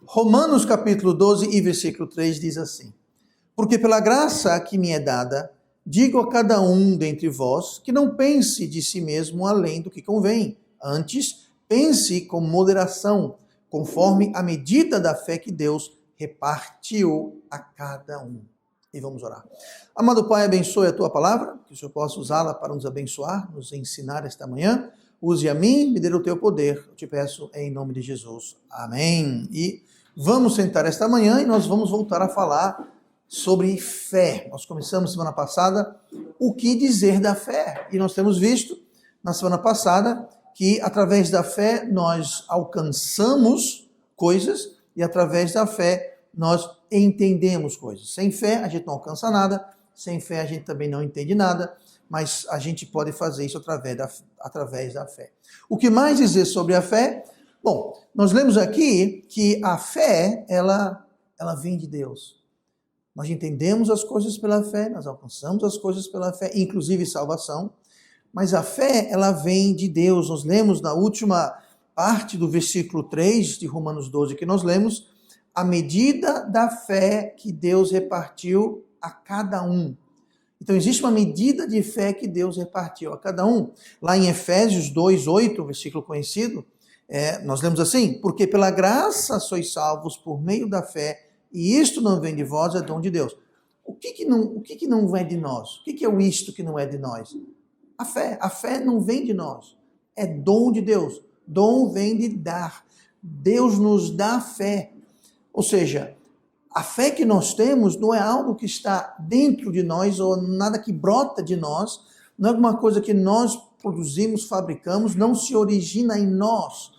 Romanos capítulo 12 e versículo 3 diz assim: Porque pela graça que me é dada, digo a cada um dentre vós que não pense de si mesmo além do que convém. Antes, pense com moderação, conforme a medida da fé que Deus repartiu a cada um. E vamos orar. Amado Pai, abençoe a tua palavra, que o Senhor possa usá-la para nos abençoar, nos ensinar esta manhã. Use a mim, me dê o teu poder. Eu te peço em nome de Jesus. Amém. E vamos sentar esta manhã e nós vamos voltar a falar sobre fé. Nós começamos semana passada o que dizer da fé. E nós temos visto na semana passada que através da fé nós alcançamos coisas e através da fé nós entendemos coisas. Sem fé a gente não alcança nada, sem fé a gente também não entende nada, mas a gente pode fazer isso através da fé. O que mais dizer sobre a fé? Bom, nós lemos aqui que a fé, ela vem de Deus. Nós entendemos as coisas pela fé, nós alcançamos as coisas pela fé, inclusive salvação, mas a fé, ela vem de Deus. Nós lemos na última parte do versículo 3 de Romanos 12 que nós lemos, a medida da fé que Deus repartiu a cada um. Então existe uma medida de fé que Deus repartiu a cada um. Lá em Efésios 2:8, versículo conhecido, nós lemos assim: Porque pela graça sois salvos por meio da fé, e isto não vem de vós, é dom de Deus. O que não vem de nós? O que é o isto que não é de nós? A fé. A fé não vem de nós. É dom de Deus. Dom vem de dar. Deus nos dá fé. Ou seja, a fé que nós temos não é algo que está dentro de nós ou nada que brota de nós, não é alguma coisa que nós produzimos, fabricamos, não se origina em nós.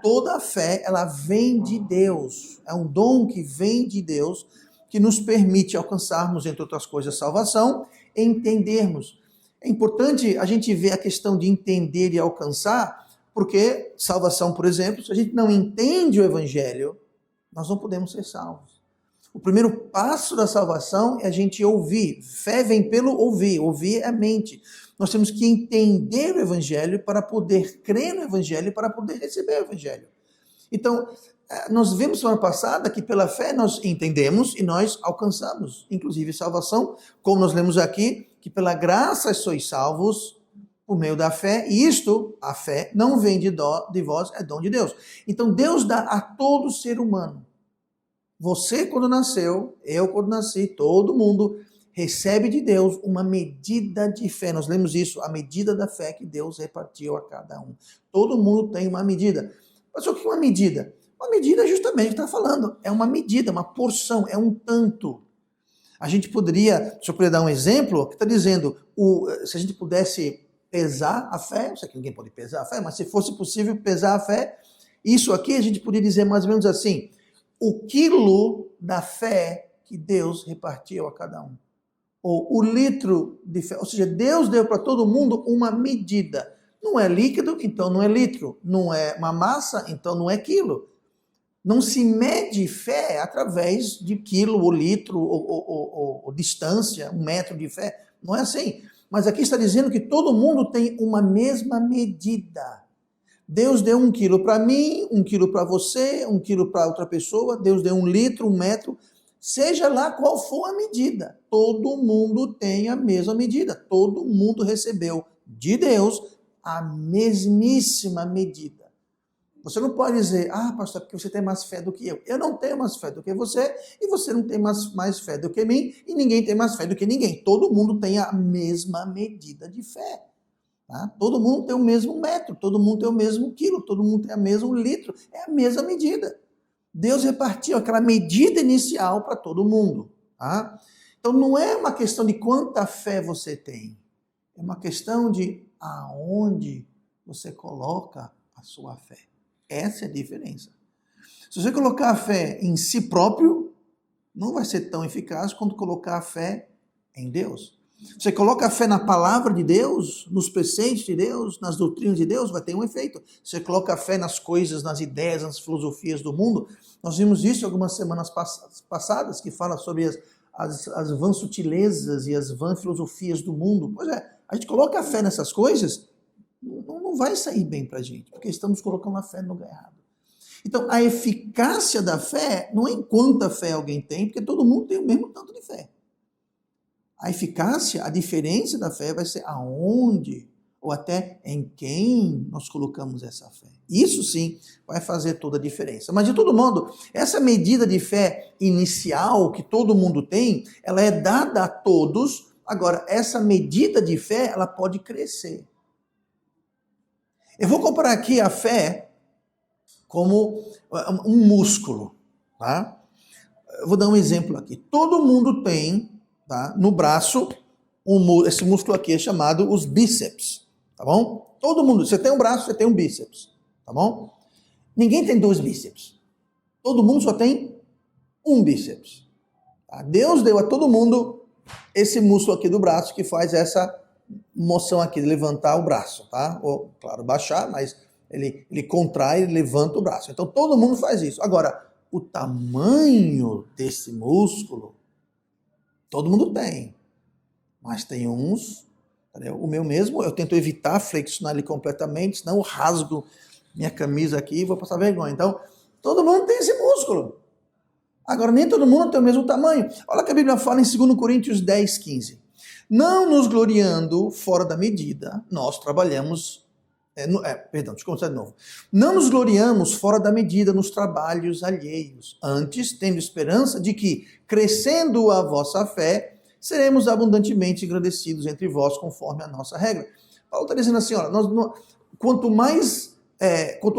Toda a fé, ela vem de Deus. É um dom que vem de Deus, que nos permite alcançarmos, entre outras coisas, salvação e entendermos. É importante a gente ver a questão de entender e alcançar, porque salvação, por exemplo, se a gente não entende o Evangelho, nós não podemos ser salvos. O primeiro passo da salvação é a gente ouvir. Fé vem pelo ouvir. Ouvir é a mente. Nós temos que entender o Evangelho para poder crer no Evangelho, para poder receber o Evangelho. Então, nós vimos semana passada que pela fé nós entendemos e nós alcançamos, inclusive salvação, como nós lemos aqui, que pela graça sois salvos por meio da fé, e isto, a fé, não vem de vós, é dom de Deus. Então Deus dá a todo ser humano. Você quando nasceu, eu quando nasci, todo mundo recebe de Deus uma medida de fé. Nós lemos isso, a medida da fé que Deus repartiu a cada um. Todo mundo tem uma medida. Mas o que é uma medida? Uma medida justamente está falando, é uma medida, uma porção, é um tanto. A gente poderia, se eu puder dar um exemplo, que está dizendo, se a gente pudesse pesar a fé, não sei que ninguém pode pesar a fé, mas se fosse possível pesar a fé, isso aqui a gente poderia dizer mais ou menos assim, o quilo da fé que Deus repartiu a cada um. Ou o litro de fé, ou seja, Deus deu para todo mundo uma medida. Não é líquido, então não é litro. Não é uma massa, então não é quilo. Não se mede fé através de quilo, ou litro, ou distância, 1 metro de fé. Não é assim. Mas aqui está dizendo que todo mundo tem uma mesma medida. Deus deu 1 quilo para mim, 1 quilo para você, 1 quilo para outra pessoa. Deus deu 1 litro, 1 metro. Seja lá qual for a medida. Todo mundo tem a mesma medida. Todo mundo recebeu de Deus a mesmíssima medida. Você não pode dizer, pastor, porque você tem mais fé do que eu. Eu não tenho mais fé do que você, e você não tem mais fé do que mim, e ninguém tem mais fé do que ninguém. Todo mundo tem a mesma medida de fé. Tá? Todo mundo tem o mesmo metro, todo mundo tem o mesmo quilo, todo mundo tem o mesmo litro. É a mesma medida. Deus repartiu aquela medida inicial para todo mundo. Tá? Então não é uma questão de quanta fé você tem. É uma questão de aonde você coloca a sua fé. Essa é a diferença. Se você colocar a fé em si próprio, não vai ser tão eficaz quanto colocar a fé em Deus. Você coloca a fé na palavra de Deus, nos preceitos de Deus, nas doutrinas de Deus, vai ter um efeito. Você coloca a fé nas coisas, nas ideias, nas filosofias do mundo. Nós vimos isso algumas semanas passadas, que fala sobre as vãs sutilezas e as vãs filosofias do mundo. Pois é, a gente coloca a fé nessas coisas, não vai sair bem para a gente, porque estamos colocando a fé no lugar errado. Então, a eficácia da fé não é em quanta fé alguém tem, porque todo mundo tem o mesmo tanto de fé. A eficácia, a diferença da fé vai ser aonde ou até em quem nós colocamos essa fé. Isso sim vai fazer toda a diferença. Mas de todo modo, essa medida de fé inicial que todo mundo tem, ela é dada a todos. Agora, essa medida de fé, ela pode crescer. Eu vou comparar aqui a fé como um músculo, tá? Eu vou dar um exemplo aqui. Todo mundo tem, tá, no braço, esse músculo aqui é chamado os bíceps, tá bom? Todo mundo, você tem um braço, você tem um bíceps, tá bom? Ninguém tem dois bíceps. Todo mundo só tem um bíceps. Tá? Deus deu a todo mundo esse músculo aqui do braço que faz essa moção aqui de levantar o braço, tá? Ou, claro, baixar, mas ele contrai e levanta o braço. Então todo mundo faz isso. Agora, o tamanho desse músculo, todo mundo tem. Mas tem uns, entendeu? O meu mesmo, eu tento evitar flexionar ele completamente, senão eu rasgo minha camisa aqui e vou passar vergonha. Então, todo mundo tem esse músculo. Agora, nem todo mundo tem o mesmo tamanho. Olha o que a Bíblia fala em 2 Coríntios 10, 15. Não nos gloriando fora da medida, nós trabalhamos... deixa eu começar de novo. Não nos gloriamos fora da medida nos trabalhos alheios. Antes, tendo esperança de que, crescendo a vossa fé, seremos abundantemente agradecidos entre vós, conforme a nossa regra. Paulo está dizendo assim, olha, quanto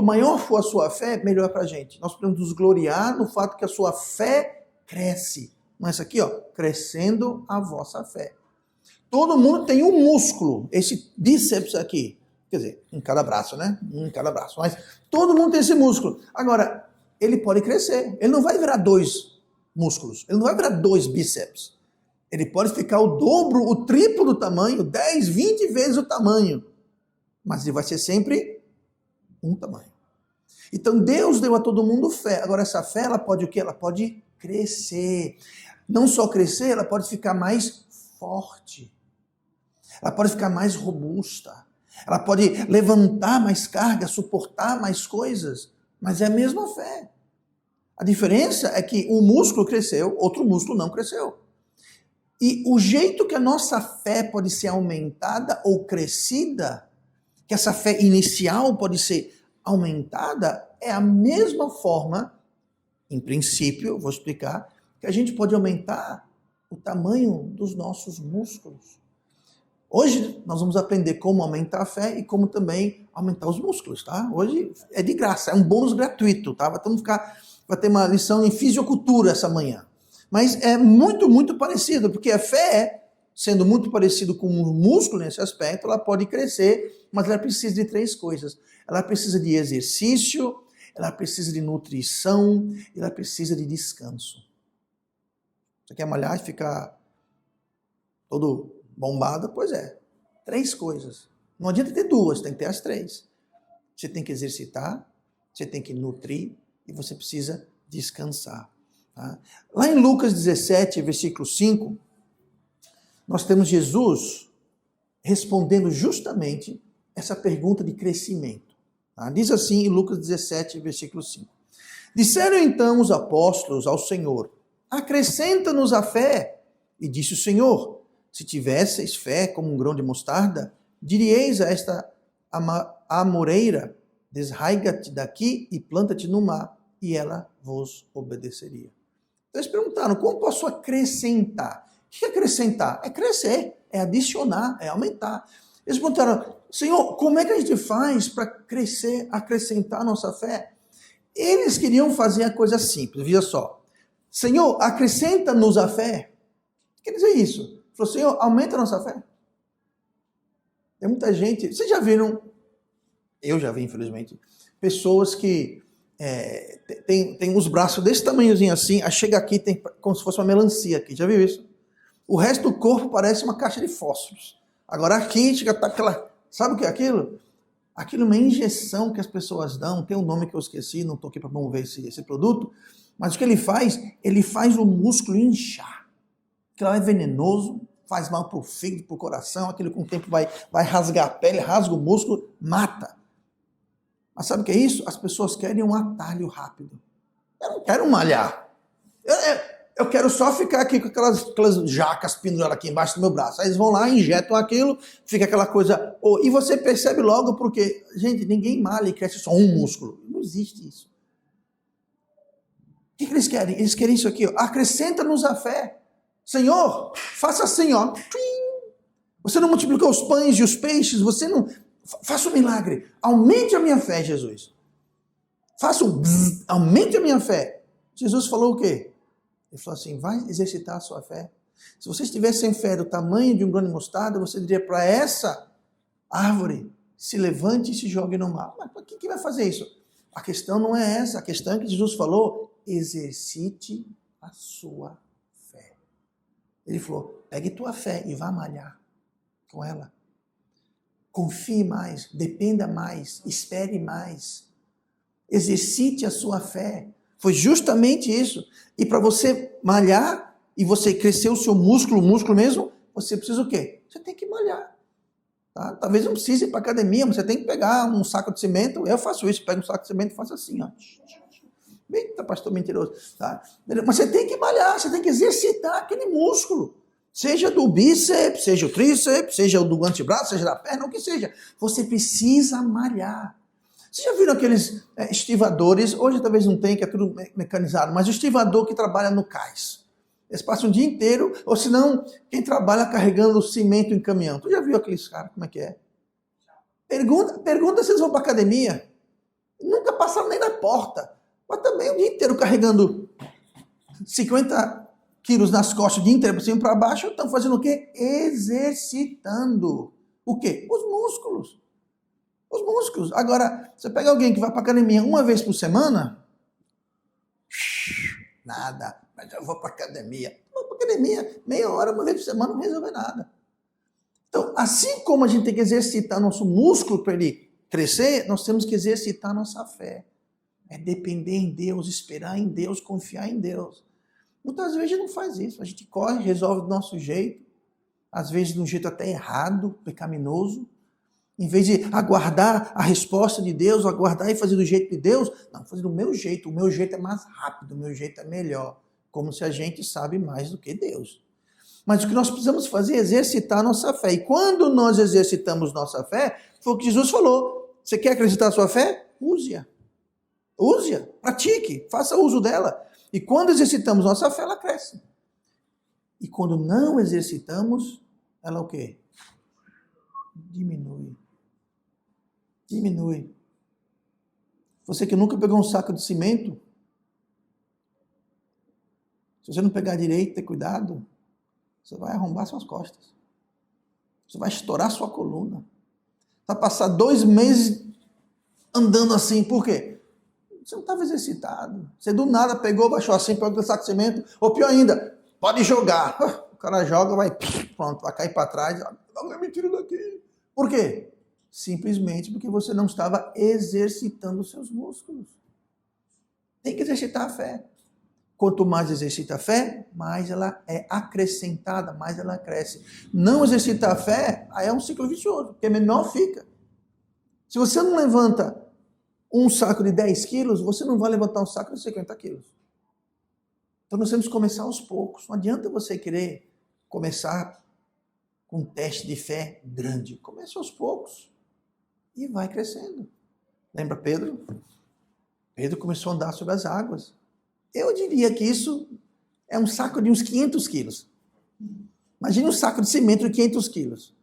maior for a sua fé, melhor para a gente. Nós podemos nos gloriar no fato que a sua fé cresce. Mas aqui, ó, crescendo a vossa fé. Todo mundo tem um músculo, esse bíceps aqui. Quer dizer, em cada braço, né? Em cada braço. Mas todo mundo tem esse músculo. Agora, ele pode crescer. Ele não vai virar 2 músculos. Ele não vai virar 2 bíceps. Ele pode ficar o dobro, o triplo do tamanho, 10, 20 vezes o tamanho. Mas ele vai ser sempre um tamanho. Então Deus deu a todo mundo fé. Agora essa fé, ela pode o quê? Ela pode crescer. Não só crescer, ela pode ficar mais forte. Ela pode ficar mais robusta. Ela pode levantar mais carga, suportar mais coisas. Mas é a mesma fé. A diferença é que um músculo cresceu, outro músculo não cresceu. E o jeito que a nossa fé pode ser aumentada ou crescida, que essa fé inicial pode ser aumentada, é a mesma forma, em princípio, vou explicar, que a gente pode aumentar o tamanho dos nossos músculos. Hoje nós vamos aprender como aumentar a fé e como também aumentar os músculos, tá? Hoje é de graça, é um bônus gratuito, tá? Vai ter uma lição em fisiocultura essa manhã. Mas é muito, muito parecido, porque a fé, sendo muito parecido com o músculo nesse aspecto, ela pode crescer, mas ela precisa de 3 coisas. Ela precisa de exercício, ela precisa de nutrição, e ela precisa de descanso. Você quer malhar e ficar todo bombado? Pois é, 3 coisas. Não adianta ter 2, tem que ter as 3. Você tem que exercitar, você tem que nutrir e você precisa descansar. Tá? Lá em Lucas 17, versículo 5, nós temos Jesus respondendo justamente essa pergunta de crescimento. Tá? Diz assim em Lucas 17, versículo 5. Disseram então os apóstolos ao Senhor, acrescenta-nos a fé. E disse o Senhor, se tivesseis fé como um grão de mostarda, diríeis a esta amoreira, desraiga-te daqui e planta-te no mar, e ela vos obedeceria. Então eles perguntaram, como posso acrescentar? O que é acrescentar? É crescer, é adicionar, é aumentar. Eles perguntaram, Senhor, como é que a gente faz para crescer, acrescentar a nossa fé? Eles queriam fazer a coisa simples, veja só. Senhor, acrescenta-nos a fé. O que quer dizer isso? Ele falou, Senhor, aumenta a nossa fé. Tem muita gente, vocês já viram, eu já vi infelizmente, pessoas que tem os braços desse tamanhozinho assim, aí chega aqui, tem como se fosse uma melancia aqui, já viu isso? O resto do corpo parece uma caixa de fósforos. Agora aqui chega tá aquela, sabe o que é aquilo? Aquilo é uma injeção que as pessoas dão, tem um nome que eu esqueci, não estou aqui para promover esse produto, mas o que ele faz o músculo inchar. Aquilo é venenoso, faz mal para o fígado, para o coração, aquilo com o tempo vai rasgar a pele, rasga o músculo, mata. Mas sabe o que é isso? As pessoas querem um atalho rápido. Eu não quero malhar. Eu quero só ficar aqui com aquelas jacas penduradas aqui embaixo do meu braço. Aí eles vão lá, injetam aquilo, fica aquela coisa... E você percebe logo porque, gente, ninguém malha e cresce só um músculo. Não existe isso. O que eles querem? Eles querem isso aqui, ó. Acrescenta-nos a fé. Senhor, faça assim, ó. Você não multiplicou os pães e os peixes, você não... Faça um milagre. Aumente a minha fé, Jesus. Faça um bzz, aumente a minha fé. Jesus falou o quê? Ele falou assim, vai exercitar a sua fé. Se vocês tivessem fé do tamanho de um grão de mostarda, você diria para essa árvore, se levante e se jogue no mar. Mas para que vai fazer isso? A questão não é essa. A questão é que Jesus falou, exercite a sua fé. Ele falou, pegue tua fé e vá malhar com ela. Confie mais, dependa mais, espere mais. Exercite a sua fé. Foi justamente isso. E para você malhar e você crescer o seu músculo mesmo, você precisa o quê? Você tem que malhar. Tá? Talvez não precise ir para academia, mas você tem que pegar um saco de cimento. Eu faço isso, pego um saco de cimento e faço assim, ó. Eita, pastor mentiroso. Tá? Mas você tem que malhar, você tem que exercitar aquele músculo. Seja do bíceps, seja o tríceps, seja o do antebraço, seja da perna, o que seja. Você precisa malhar. Vocês já viram aqueles estivadores? Hoje talvez não tem, que é tudo mecanizado, mas o estivador que trabalha no cais. Eles passam o dia inteiro, ou senão, quem trabalha carregando cimento em caminhão. Tu já viu aqueles caras, como é que é? Pergunta se eles vão para academia. Nunca passaram nem na porta. Mas também o dia inteiro carregando 50 quilos nas costas, o dia inteiro, para cima e para baixo, estão fazendo o quê? Exercitando. O quê? Os músculos. Os músculos. Agora, você pega alguém que vai para a academia uma vez por semana, nada, mas eu vou para a academia. Vou para a academia, meia hora, uma vez por semana, não resolve nada. Então, assim como a gente tem que exercitar nosso músculo para ele crescer, nós temos que exercitar nossa fé. É depender em Deus, esperar em Deus, confiar em Deus. Muitas vezes a gente não faz isso. A gente corre, resolve do nosso jeito, às vezes de um jeito até errado, pecaminoso. Em vez de aguardar a resposta de Deus, aguardar e fazer do jeito de Deus, não, fazer do meu jeito. O meu jeito é mais rápido, o meu jeito é melhor. Como se a gente sabe mais do que Deus. Mas o que nós precisamos fazer é exercitar a nossa fé. E quando nós exercitamos nossa fé, foi o que Jesus falou. Você quer acreditar a sua fé? Use-a. Use-a, pratique, faça uso dela. E quando exercitamos nossa fé, ela cresce. E quando não exercitamos, ela o quê? Diminui. Diminui. Você que nunca pegou um saco de cimento, se você não pegar direito, ter cuidado, você vai arrombar suas costas. Você vai estourar sua coluna. Vai passar 2 meses andando assim. Por quê? Você não estava exercitado. Você do nada pegou, baixou assim, pegou o saco de cimento. Ou pior ainda, pode jogar. O cara joga, vai, pronto, vai cair para trás. Alguém me tira daqui. Por quê? Simplesmente porque você não estava exercitando os seus músculos. Tem que exercitar a fé. Quanto mais exercita a fé, mais ela é acrescentada, mais ela cresce. Não exercitar a fé, aí é um ciclo vicioso, porque menor fica. Se você não levanta um saco de 10 quilos, você não vai levantar um saco de 50 quilos. Então nós temos que começar aos poucos. Não adianta você querer começar com um teste de fé grande. Comece aos poucos e vai crescendo. Lembra Pedro? Pedro começou a andar sobre as águas. Eu diria que isso é um saco de uns 500 quilos. Imagine um saco de cimento de 500 quilos.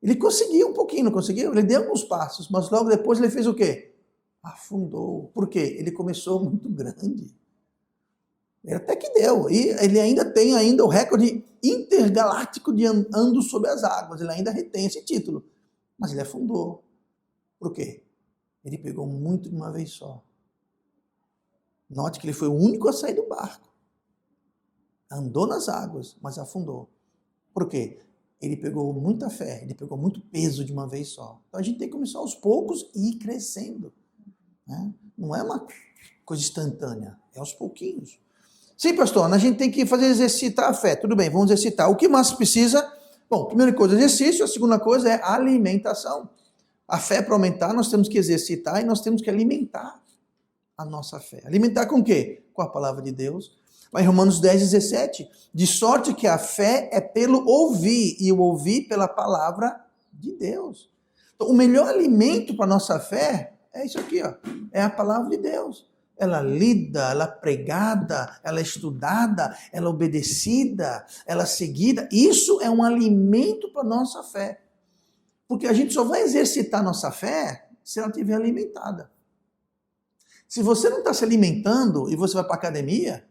Ele conseguiu um pouquinho, não conseguiu? Ele deu alguns passos, mas logo depois ele fez o quê? Afundou. Por quê? Ele começou muito grande. Ele até que deu. E ele ainda tem o recorde intergaláctico de ando sobre as águas. Ele ainda retém esse título. Mas ele afundou. Por quê? Ele pegou muito de uma vez só. Note que ele foi o único a sair do barco. Andou nas águas, mas afundou. Por quê? Ele pegou muita fé, ele pegou muito peso de uma vez só. Então a gente tem que começar aos poucos e ir crescendo. Né? Não é uma coisa instantânea, é aos pouquinhos. Sim, pastor, a gente tem que exercitar a fé. Tudo bem, vamos exercitar. O que mais precisa? Bom, primeira coisa, exercício. A segunda coisa é alimentação. A fé para aumentar, nós temos que exercitar e nós temos que alimentar a nossa fé. Alimentar com o quê? Com a palavra de Deus. Lá em Romanos 10:17, de sorte que a fé é pelo ouvir, e o ouvir pela palavra de Deus. Então, o melhor alimento para a nossa fé é isso aqui, ó, é a palavra de Deus. Ela lida, ela pregada, ela estudada, ela obedecida, ela seguida. Isso é um alimento para a nossa fé. Porque a gente só vai exercitar nossa fé se ela estiver alimentada. Se você não está se alimentando e você vai para a academia,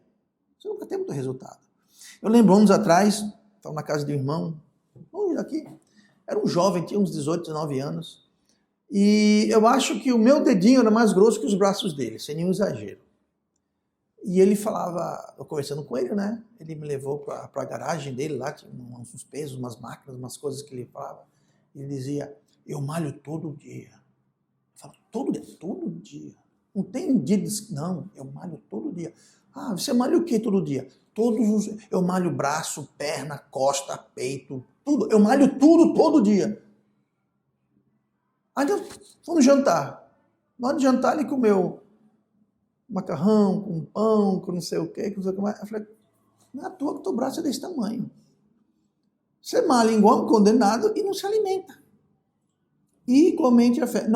você não vai ter muito resultado. Eu lembro anos atrás, estava na casa de um irmão, longe daqui, era um jovem, tinha uns 18, 19 anos, e eu acho que o meu dedinho era mais grosso que os braços dele, sem nenhum exagero. E ele falava, eu conversando com ele, né? Ele me levou para a garagem dele, lá tinha uns pesos, umas máquinas, umas coisas que ele falava. Ele dizia, eu malho todo dia. Eu falo, todo dia? Todo dia. Não tem um dia, não, eu malho todo dia. Ah, você malha o que todo dia? Eu malho braço, perna, costa, peito, tudo. Eu malho tudo todo dia. Aí fomos jantar. Na hora de jantar ele comeu macarrão, com pão, com não sei o quê, com não sei o que mais. Eu falei, não é à toa que o teu braço é desse tamanho. Você malha igual um condenado e não se alimenta. E igualmente a fé.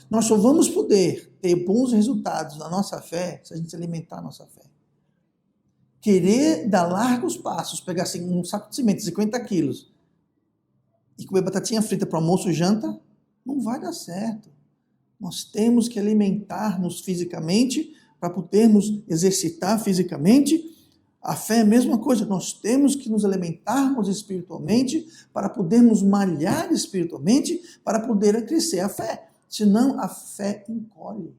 Nós só vamos poder ter bons resultados na nossa fé se a gente alimentar a nossa fé. Querer dar largos passos, pegar assim, um saco de cimento, 50 quilos, e comer batatinha frita para almoço e janta, não vai dar certo. Nós temos que alimentar-nos fisicamente para podermos exercitar fisicamente. A fé é a mesma coisa. Nós temos que nos alimentarmos espiritualmente para podermos malhar espiritualmente para poder crescer a fé. Senão a fé encolhe.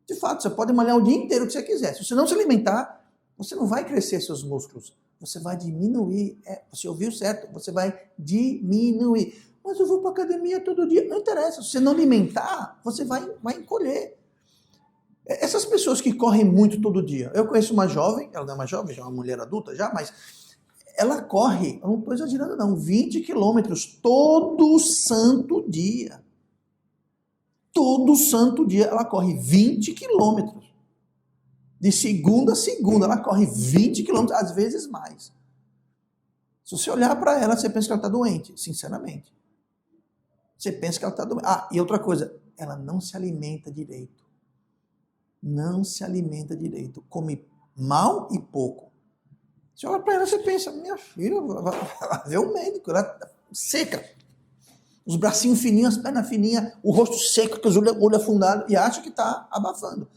De fato, você pode malhar o dia inteiro que você quiser. Se você não se alimentar, você não vai crescer seus músculos. Você vai diminuir. Você ouviu certo? Você vai diminuir. Mas eu vou para a academia todo dia. Não interessa. Se você não alimentar, você vai encolher. Essas pessoas que correm muito todo dia. Eu conheço uma jovem, ela não é mais jovem, já é uma mulher adulta já, mas ela corre, eu não estou exagerando não, 20 quilômetros todo santo dia. Todo santo dia ela corre 20 quilômetros. De segunda a segunda, ela corre 20 quilômetros, às vezes mais. Se você olhar para ela, você pensa que ela está doente, sinceramente. Você pensa que ela está doente. Ah, e outra coisa, ela não se alimenta direito. Não se alimenta direito. Come mal e pouco. Você olha para ela, você pensa, minha filha, vai ver o médico, ela tá seca. Os bracinhos fininhos, as pernas fininhas, o rosto seco, com os olhos afundados, e acha que está abafando.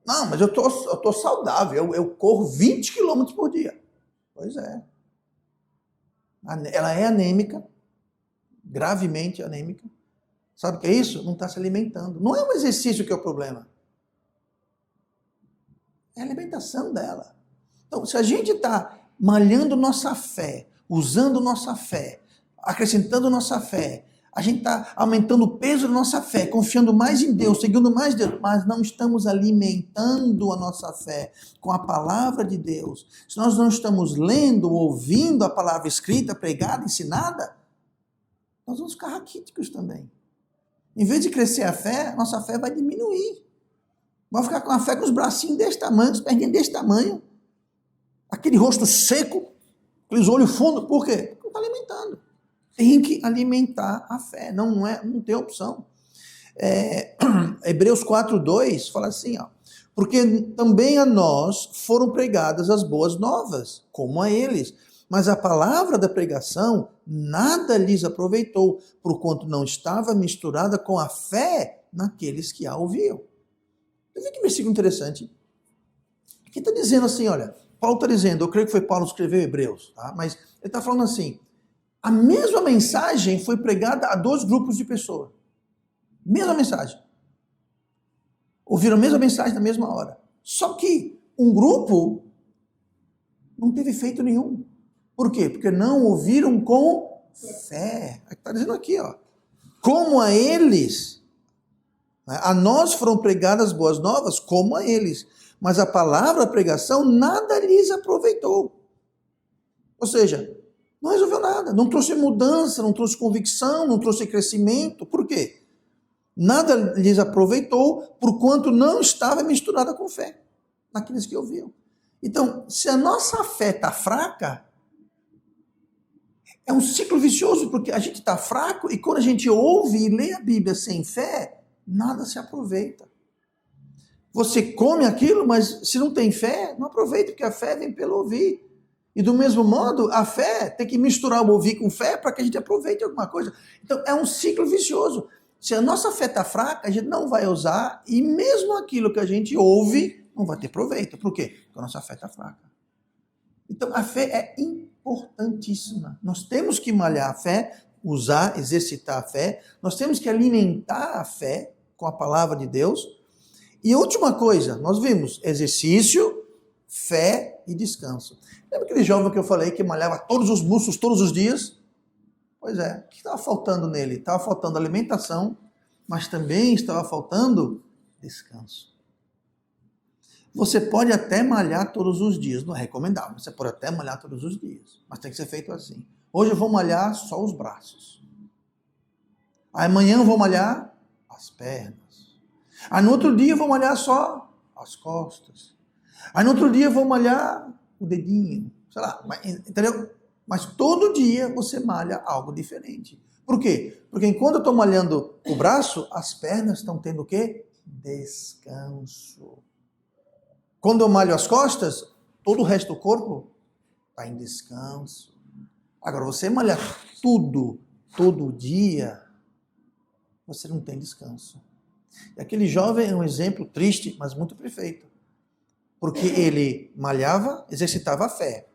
Não, mas eu tô saudável, eu corro 20 quilômetros por dia. Pois é. Ela é anêmica, gravemente anêmica. Sabe o que é isso? Não está se alimentando. Não é o exercício que é o problema. É a alimentação dela. Então, se a gente está malhando nossa fé, usando nossa fé, acrescentando nossa fé, a gente está aumentando o peso da nossa fé, confiando mais em Deus, seguindo mais Deus, mas não estamos alimentando a nossa fé com a palavra de Deus. Se nós não estamos lendo, ouvindo a palavra escrita, pregada, ensinada, nós vamos ficar raquíticos também. Em vez de crescer a fé, nossa fé vai diminuir. Vai ficar com a fé com os bracinhos desse tamanho, as perninhas desse tamanho, aquele rosto seco, aqueles olhos fundos. Por quê? Porque não está alimentando. Tem que alimentar a fé, não tem opção. Hebreus 4:2 fala assim, ó, porque também a nós foram pregadas as boas novas, como a eles, mas a palavra da pregação nada lhes aproveitou, porquanto não estava misturada com a fé naqueles que a ouviam. Vê que versículo interessante. Aqui está dizendo assim, olha, Paulo está dizendo, eu creio que foi Paulo que escreveu Hebreus, tá? Mas ele está falando assim, a mesma mensagem foi pregada a 2 grupos de pessoas. Mesma mensagem. Ouviram a mesma mensagem na mesma hora. Só que um grupo não teve efeito nenhum. Por quê? Porque não ouviram com fé. Está dizendo aqui, ó. Como a eles, a nós foram pregadas boas novas, como a eles. Mas a palavra, a pregação, nada lhes aproveitou. Ou seja, Não resolveu nada, não trouxe mudança, não trouxe convicção, não trouxe crescimento. Por quê? Nada lhes aproveitou, porquanto não estava misturada com fé naqueles que ouviam. Então, se a nossa fé está fraca, é um ciclo vicioso, porque a gente está fraco e quando a gente ouve e lê a Bíblia sem fé, nada se aproveita. Você come aquilo, mas se não tem fé, não aproveita, porque a fé vem pelo ouvir. E do mesmo modo, a fé tem que misturar o ouvir com fé para que a gente aproveite alguma coisa. Então, é um ciclo vicioso. Se a nossa fé está fraca, a gente não vai usar, e mesmo aquilo que a gente ouve, não vai ter proveito. Por quê? Porque a nossa fé está fraca. Então, a fé é importantíssima. Nós temos que malhar a fé, usar, exercitar a fé. Nós temos que alimentar a fé com a palavra de Deus. E última coisa, nós vimos exercício, fé e descanso. Lembra aquele jovem que eu falei que malhava todos os músculos todos os dias? Pois é, o que estava faltando nele? Estava faltando alimentação, mas também estava faltando descanso. Você pode até malhar todos os dias, não é recomendável, você pode até malhar todos os dias, mas tem que ser feito assim. Hoje eu vou malhar só os braços. Amanhã eu vou malhar as pernas. Aí no outro dia eu vou malhar só as costas. Aí no outro dia eu vou malhar o dedinho, sei lá, entendeu? Mas todo dia você malha algo diferente. Por quê? Porque enquanto eu estou malhando o braço, as pernas estão tendo o quê? Descanso. Quando eu malho as costas, todo o resto do corpo está em descanso. Agora, você malhar tudo, todo dia, você não tem descanso. E aquele jovem é um exemplo triste, mas muito perfeito. Porque ele malhava, exercitava a fé,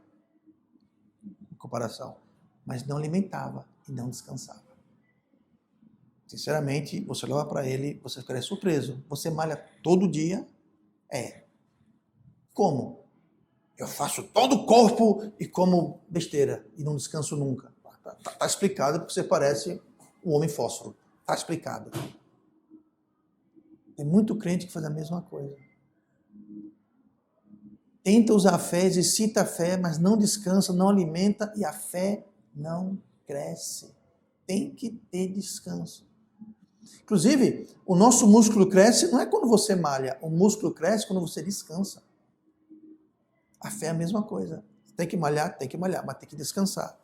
em comparação, mas não alimentava e não descansava. Sinceramente, você olhava para ele, você ficaria surpreso. Você malha todo dia? É. Como? Eu faço todo o corpo e como besteira e não descanso nunca. Tá explicado porque você parece um homem fósforo. Tá explicado. Tem muito crente que faz a mesma coisa. Tenta usar a fé, exercita a fé, mas não descansa, não alimenta e a fé não cresce. Tem que ter descanso. Inclusive, o nosso músculo cresce não é quando você malha, o músculo cresce quando você descansa. A fé é a mesma coisa. Tem que malhar, mas tem que descansar.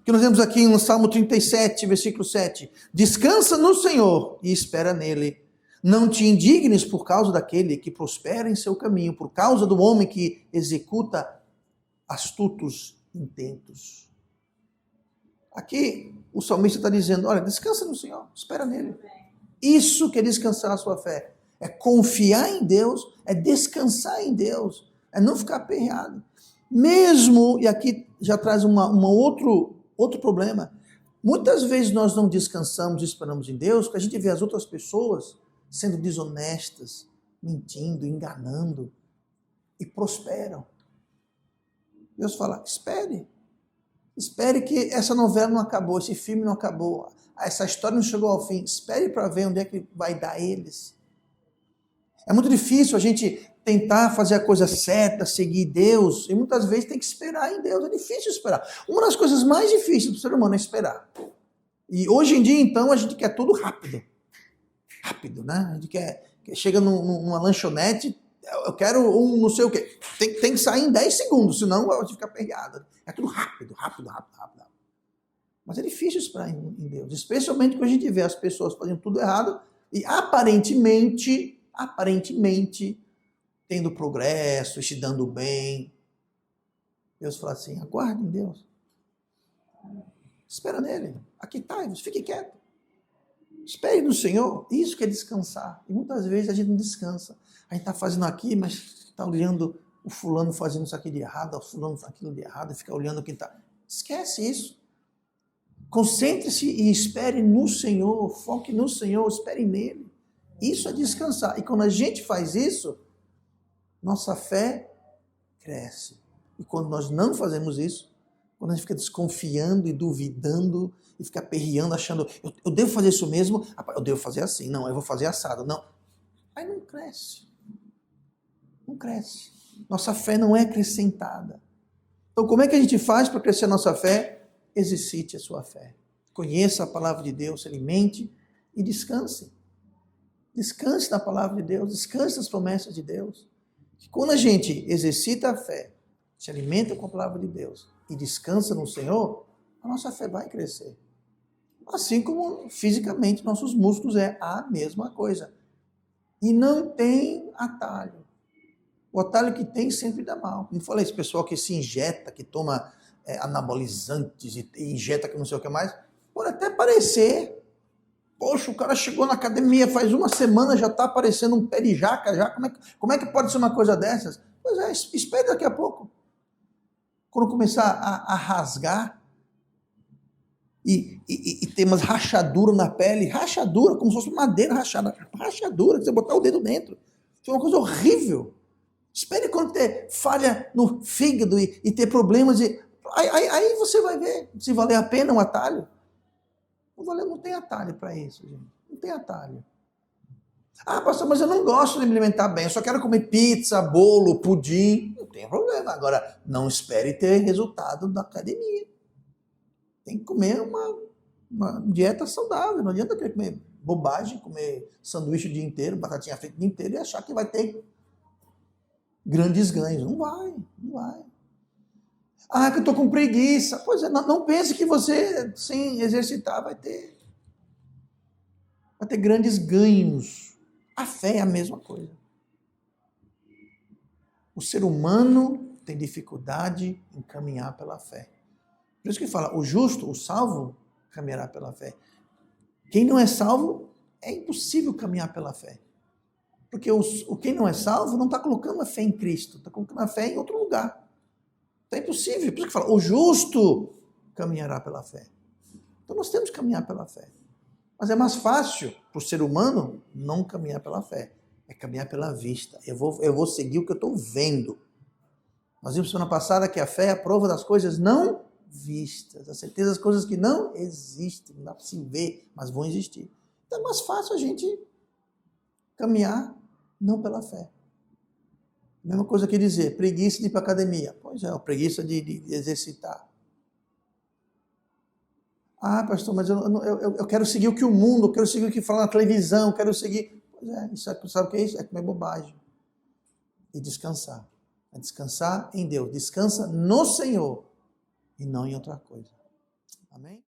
O que nós vemos aqui no Salmo 37, versículo 7. Descansa no Senhor e espera nele. Não te indignes por causa daquele que prospera em seu caminho, por causa do homem que executa astutos intentos. Aqui o salmista está dizendo, olha, descansa no Senhor, espera nele. Isso que é descansar a sua fé. É confiar em Deus, é descansar em Deus, é não ficar aperreado. Mesmo, e aqui já traz outro problema, muitas vezes nós não descansamos e esperamos em Deus, porque a gente vê as outras pessoas sendo desonestas, mentindo, enganando, e prosperam. Deus fala, espere que essa novela não acabou, esse filme não acabou, essa história não chegou ao fim, espere para ver onde é que vai dar eles. É muito difícil a gente tentar fazer a coisa certa, seguir Deus, e muitas vezes tem que esperar em Deus, é difícil esperar. Uma das coisas mais difíceis do ser humano é esperar. E hoje em dia, então, a gente quer tudo rápido. Rápido, né? A gente chega numa lanchonete, eu quero um não sei o quê. Tem que sair em 10 segundos, senão a gente fica aperreado. É tudo rápido. Mas é difícil esperar em Deus, especialmente quando a gente vê as pessoas fazendo tudo errado e aparentemente tendo progresso, se dando bem. Deus fala assim, aguarde em Deus. Espera nele. Aqui está, fique quieto. Espere no Senhor. Isso que é descansar. E muitas vezes a gente não descansa. A gente está fazendo aqui, mas está olhando o fulano fazendo isso aqui de errado, o fulano fazendo aquilo de errado, e fica olhando quem está. Esquece isso. Concentre-se e espere no Senhor. Foque no Senhor, espere nele. Isso é descansar. E quando a gente faz isso, nossa fé cresce. E quando nós não fazemos isso, quando a gente fica desconfiando e duvidando, e fica aperreando, achando, eu devo fazer isso mesmo? Eu devo fazer assim. Não, eu vou fazer assado. Não. Aí não cresce. Não cresce. Nossa fé não é acrescentada. Então, como é que a gente faz para crescer a nossa fé? exercite a sua fé. Conheça a palavra de Deus, se alimente e descanse. Descanse na palavra de Deus, descanse nas promessas de Deus. Que quando a gente exercita a fé, se alimenta com a palavra de Deus e descansa no Senhor, a nossa fé vai crescer. Assim como fisicamente nossos músculos é a mesma coisa. E não tem atalho. O atalho que tem sempre dá mal. Como falei, esse pessoal que se injeta, que toma anabolizantes e injeta que não sei o que mais, pode até parecer. Poxa, o cara chegou na academia faz uma semana, já está aparecendo um pé de jaca já. Como é que pode ser uma coisa dessas? Pois é, espere daqui a pouco. Quando começar a rasgar e ter umas rachaduras na pele, rachadura, como se fosse madeira rachada, rachadura, que você botar o dedo dentro. Isso é uma coisa horrível. Espere quando ter falha no fígado e ter problemas. Aí você vai ver se valer a pena um atalho. Não tem atalho para isso, gente. Não tem atalho. Ah, pastor, mas eu não gosto de me alimentar bem. Eu só quero comer pizza, bolo, pudim. Não tem problema. Agora, não espere ter resultado da academia. Tem que comer uma dieta saudável. Não adianta querer comer bobagem, comer sanduíche o dia inteiro, batatinha frita o dia inteiro e achar que vai ter grandes ganhos. Não vai, não vai. Ah, que eu estou com preguiça. Pois é, não pense que você, sem exercitar, vai ter grandes ganhos. A fé é a mesma coisa. O ser humano tem dificuldade em caminhar pela fé. Por isso que fala, o justo, o salvo, caminhará pela fé. Quem não é salvo, é impossível caminhar pela fé. Porque quem não é salvo não está colocando a fé em Cristo, está colocando a fé em outro lugar. É impossível. Por isso que fala, o justo caminhará pela fé. Então nós temos que caminhar pela fé. Mas é mais fácil para o ser humano não caminhar pela fé. É caminhar pela vista. Eu vou seguir o que eu estou vendo. Nós vimos semana passada que a fé é a prova das coisas não vistas. A certeza das coisas que não existem. Não dá para se ver, mas vão existir. Então é mais fácil a gente caminhar não pela fé. Mesma coisa que dizer, preguiça de ir para a academia. Pois é, preguiça de exercitar. Ah, pastor, mas eu quero seguir o que o mundo, eu quero seguir o que fala na televisão, eu quero seguir... Pois é, sabe o que é isso? É comer bobagem. E descansar. É descansar em Deus. Descansa no Senhor e não em outra coisa. Amém?